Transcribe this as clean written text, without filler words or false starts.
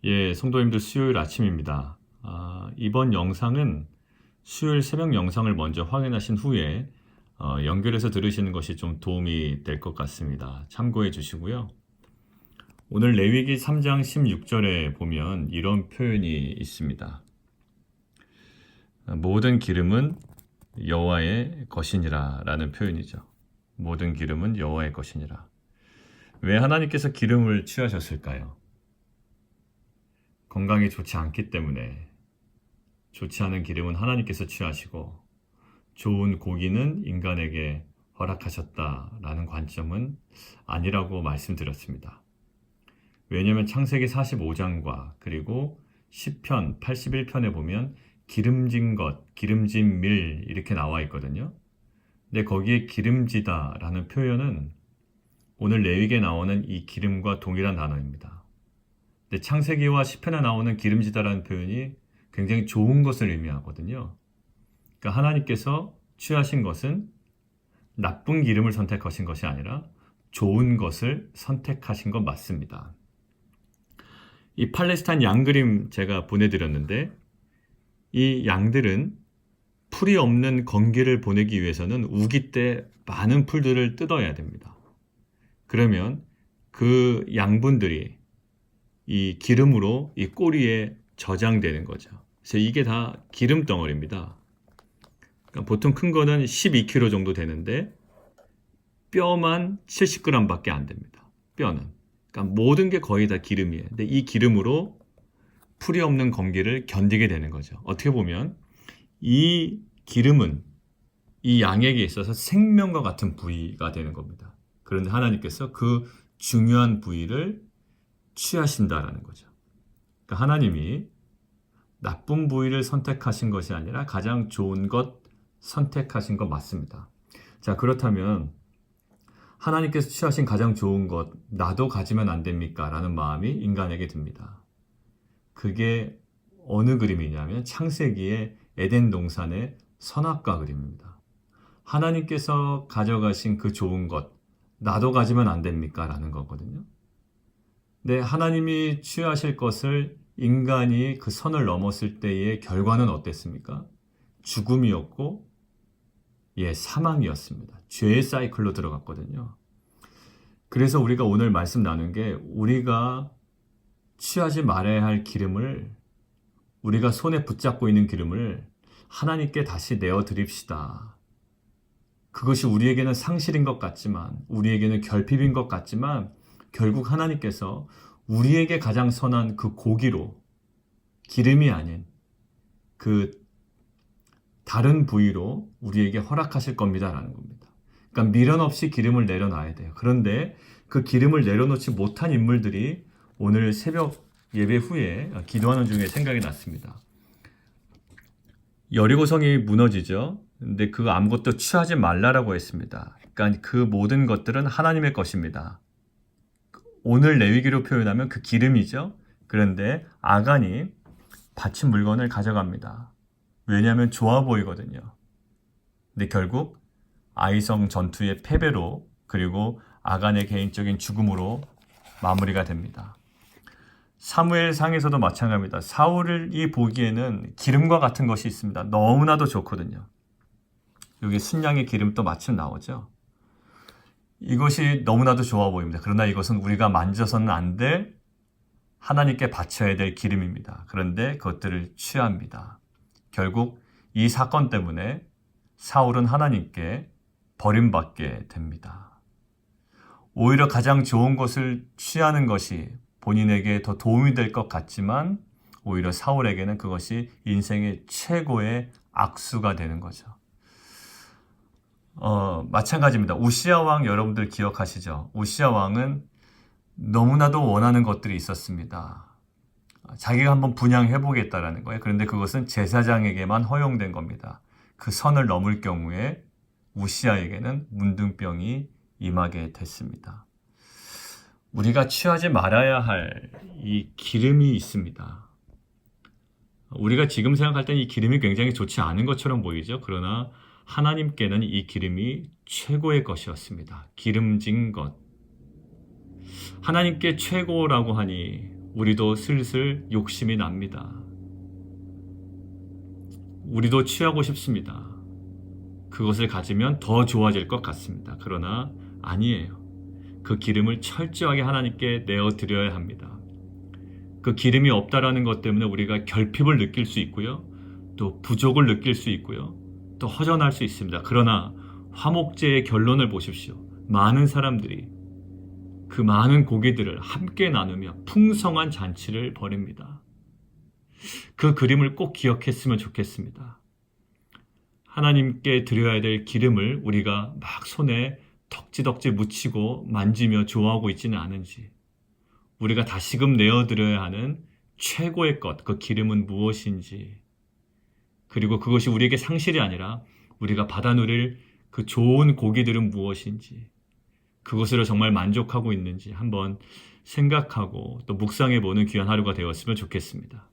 예, 성도님들 수요일 아침입니다. 이번 영상은 수요일 새벽 영상을 먼저 확인하신 후에 연결해서 들으시는 것이 좀 도움이 될 것 같습니다. 참고해 주시고요. 오늘 레위기 3장 16절에 보면 이런 표현이 있습니다. 모든 기름은 여호와의 것이니라 라는 표현이죠. 모든 기름은 여호와의 것이니라. 왜 하나님께서 기름을 취하셨을까요? 건강에 좋지 않기 때문에. 좋지 않은 기름은 하나님께서 취하시고 좋은 고기는 인간에게 허락하셨다라는 관점은 아니라고 말씀드렸습니다. 왜냐하면 창세기 45장과 그리고 시편 81편에 보면 기름진 것, 기름진 밀 이렇게 나와 있거든요. 근데 거기에 기름지다라는 표현은 오늘 레위기에 나오는 이 기름과 동일한 단어입니다. 근데 창세기와 시편에 나오는 기름지다라는 표현이 굉장히 좋은 것을 의미하거든요. 그러니까 하나님께서 취하신 것은 나쁜 기름을 선택하신 것이 아니라 좋은 것을 선택하신 것 맞습니다. 이 팔레스타인 양 그림 제가 보내드렸는데 이 양들은 풀이 없는 건기를 보내기 위해서는 우기 때 많은 풀들을 뜯어야 됩니다. 그러면 그 양분들이 이 기름으로 이 꼬리에 저장되는 거죠. 그래서 이게 다 기름 덩어리입니다. 그러니까 보통 큰 거는 12kg 정도 되는데 뼈만 70g밖에 안 됩니다. 뼈는. 그러니까 모든 게 거의 다 기름이에요. 근데 이 기름으로 풀이 없는 건기를 견디게 되는 거죠. 어떻게 보면 이 기름은 이 양에게 있어서 생명과 같은 부위가 되는 겁니다. 그런데 하나님께서 그 중요한 부위를 취하신다라는 거죠. 그러니까 하나님이 나쁜 부위를 선택하신 것이 아니라 가장 좋은 것 선택하신 것 맞습니다. 자, 그렇다면 하나님께서 취하신 가장 좋은 것 나도 가지면 안 됩니까? 라는 마음이 인간에게 듭니다. 그게 어느 그림이냐면 창세기의 에덴 동산의 선악과 그림입니다. 하나님께서 가져가신 그 좋은 것 나도 가지면 안 됩니까? 라는 거거든요. 근데 하나님이 취하실 것을 인간이 그 선을 넘었을 때의 결과는 어땠습니까? 죽음이었고, 사망이었습니다. 죄의 사이클로 들어갔거든요. 그래서 우리가 오늘 말씀 나눈 게 우리가 취하지 말아야 할 기름을 우리가 손에 붙잡고 있는 기름을 하나님께 다시 내어 드립시다. 그것이 우리에게는 상실인 것 같지만 우리에게는 결핍인 것 같지만 결국 하나님께서 우리에게 가장 선한 그 고기로 기름이 아닌 그 다른 부위로 우리에게 허락하실 겁니다라는 겁니다. 그러니까 미련 없이 기름을 내려놔야 돼요. 그런데 그 기름을 내려놓지 못한 인물들이 오늘 새벽 예배 후에 기도하는 중에 생각이 났습니다. 여리고성이 무너지죠. 근데 그거 아무것도 취하지 말라라고 했습니다. 그러니까 그 모든 것들은 하나님의 것입니다. 오늘 레위기로 표현하면 그 기름이죠. 그런데 아간이 바친 물건을 가져갑니다. 왜냐하면 좋아 보이거든요. 근데 결국 아이성 전투의 패배로 그리고 아간의 개인적인 죽음으로 마무리가 됩니다. 사무엘상에서도 마찬가지입니다. 사울이 보기에는 기름과 같은 것이 있습니다. 너무나도 좋거든요. 여기 순양의 기름도 마침 나오죠. 이것이 너무나도 좋아 보입니다. 그러나 이것은 우리가 만져서는 안 될 하나님께 바쳐야 될 기름입니다. 그런데 그것들을 취합니다. 결국 이 사건 때문에 사울은 하나님께 버림받게 됩니다. 오히려 가장 좋은 것을 취하는 것이 본인에게 더 도움이 될 것 같지만 오히려 사울에게는 그것이 인생의 최고의 악수가 되는 거죠. 마찬가지입니다. 우시야 왕 여러분들 기억하시죠? 우시야 왕은 너무나도 원하는 것들이 있었습니다. 자기가 한번 분양해보겠다라는 거예요. 그런데 그것은 제사장에게만 허용된 겁니다. 그 선을 넘을 경우에 우시야에게는 문둥병이 임하게 됐습니다. 우리가 취하지 말아야 할 이 기름이 있습니다. 우리가 지금 생각할 땐 이 기름이 굉장히 좋지 않은 것처럼 보이죠. 그러나 하나님께는 이 기름이 최고의 것이었습니다. 기름진 것. 하나님께 최고라고 하니 우리도 슬슬 욕심이 납니다. 우리도 취하고 싶습니다. 그것을 가지면 더 좋아질 것 같습니다. 그러나 아니에요. 그 기름을 철저하게 하나님께 내어드려야 합니다. 그 기름이 없다라는 것 때문에 우리가 결핍을 느낄 수 있고요. 또 부족을 느낄 수 있고요. 또 허전할 수 있습니다. 그러나 화목제의 결론을 보십시오. 많은 사람들이 그 많은 고기들을 함께 나누며 풍성한 잔치를 벌입니다. 그 그림을 꼭 기억했으면 좋겠습니다. 하나님께 드려야 될 기름을 우리가 막 손에 덕지덕지 묻히고 만지며 좋아하고 있지는 않은지, 우리가 다시금 내어드려야 하는 최고의 것, 그 기름은 무엇인지, 그리고 그것이 우리에게 상실이 아니라 우리가 받아 누릴 그 좋은 고기들은 무엇인지, 그것으로 정말 만족하고 있는지 한번 생각하고 또 묵상해 보는 귀한 하루가 되었으면 좋겠습니다.